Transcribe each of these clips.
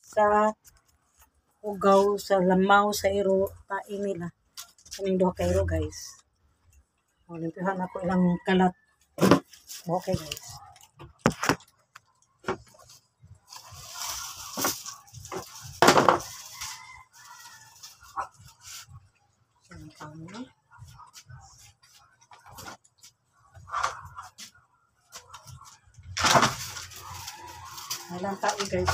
sa ugaw, sa lamaw, sa iro, tain nila. Kaming 2 ka iro guys. Limpihan ako ilang kalat. Okay guys. Ilang tayo guys.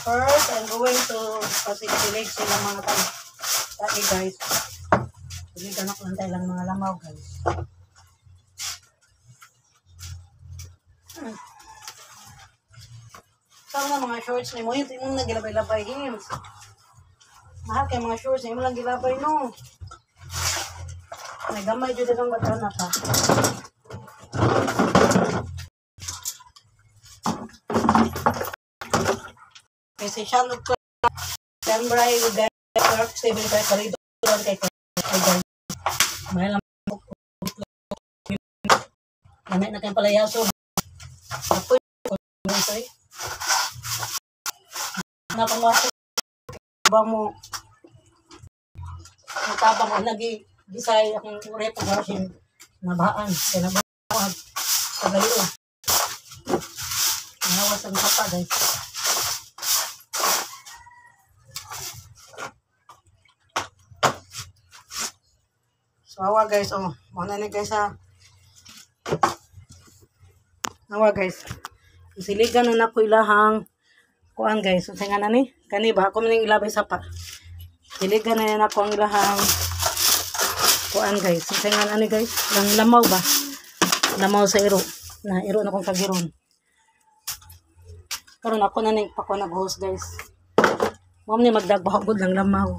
First, I'm going to pasilig sila mga tayo guys. Siligan ako lang tayo lang mga lamaw guys. Saan na mga shorts ni mo? Hindi mo nagilabay-labay games. Mahal kayo mga shorts, hindi mo lang gilabay no. May gamay dito kang batana pa. Kasi siya look ko. Sembray with that work, stable kayo palido. May lang namit na kayong palayaso. Apoy ko. Napangasok. Ba mo tabang ang lagi gisay akong repo garsin nabaan kaya nabawag sa gayo nawas ang sapa guys. So awa guys, muna na guys awa guys, siligan na ako ilahang kuan guys, so nga na ni kani ba ako man ilabay sapa. Siligan na ako ang ilahang kuan guys. So nga na ni guys, lang lamaw ba? Lamaw sa iro. Na iro na kong kagiron. Karon ako na ni pako nag-host guys. Mo ni magdagbahog gud lang lamaw.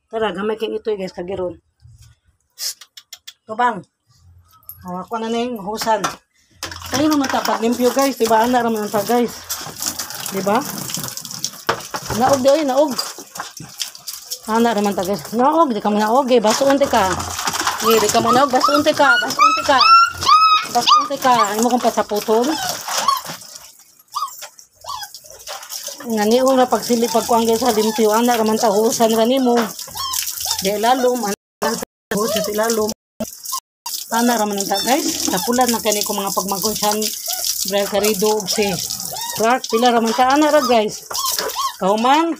Tara gamay king ito guys kagiron. Tubang. Ako na ning hosan. Kayo naman ta pag limpyo guys, diba ana ra man ta guys. Diba? Naog di oy, naog. Ana naman ta guys. Naog, di ka mo naog eh. Basuon te ka. Di ka mo naog, basuon te ka. Basuon te ka. Basuon te ka. Ano mo kung pasaputol? Ngani na pagsilip pagkuang guys sa limpyo. Ana naman ta husan rani mo. Di lalom. Ana husan di lalom. Ana naman ta guys. Tapulan na kani ko mga pagmagkunsan. Bral Karido si Clark, pila raman ta ana ra guys. Kauman.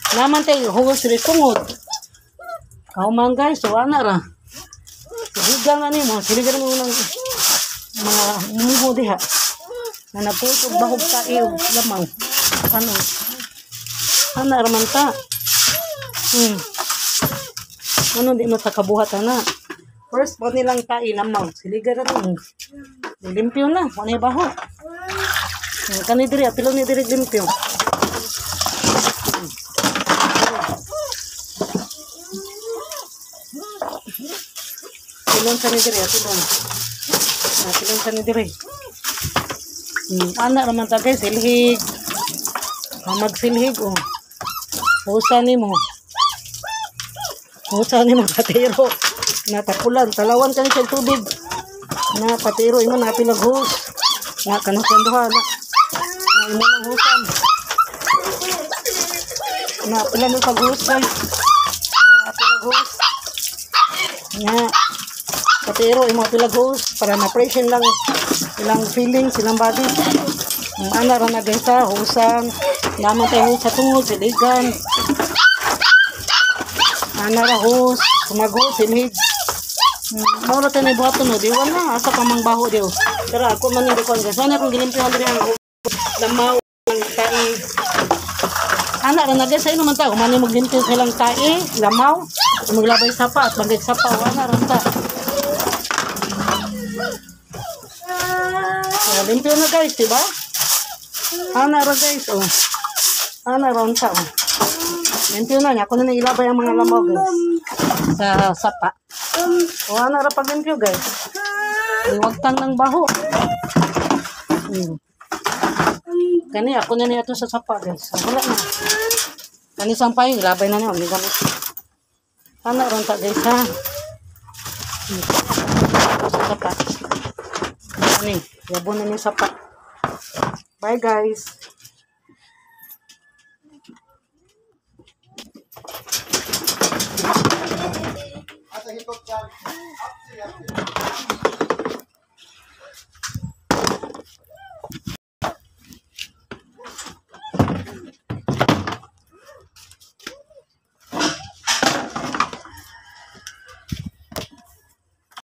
Naman tayo hugos ri tungod. Kauman guys, so ana ra. Siligan na nimo, siligan mo ng mga muho diha. Na napusog bahog ta iyo lamaw. Ano? Ana raman ta. Ano di mo sa kabuhatan na. First po nilang ta ilamaw, siligan na mo. Limpyo na, ano yung baho? Kani diri, apilo ni diri limpyo. Pilon sa ni diri, apilon. Pilon sa ni diri. Anak naman ta guys, silhig. Magsilhig, Husa ni mo. Husa ni mo, patiro. Natapulan, talawan ka ni sa tubig. Na patiro, imo na pilaghus. Na kanukanduha na. Na imo ng husan. Na pila ng paghus guys. Na pilaghus. Na patiro, imo pilaghus. Para ma-pressure lang ilang feelings, ilang body. Ang ana ra na guys husan. Naman tayo sa tungod, siligan. Ana ra hus. Sumagos, silhig. Mauro tayo na ibuhaton no, di wala, asa ka mang baho diyo. Pero ako man hindi ko ang gasana kung gilimpihan din ang lamaw ng tae. Anak na nagay sa'yo naman ta, kung mani maglimpyo silang tae, lamaw, maglabay sapa at magig sapa, wala ranta. Limpyo na guys, diba? Anak ra guys, Anak ranta, limpyo na niya, ako na ilabay ang mga lamaw guys. Sa sapa. Anak ra paglimpyo guys. Iwagtan ng baho. Kani ako na niya ito sa sapa guys. Wala na. Kani sampay, labay na niya. Ana ron ta guys ha. Sapa. Ani, yabo na niya sapa. Bye guys. Asa hipot dyan.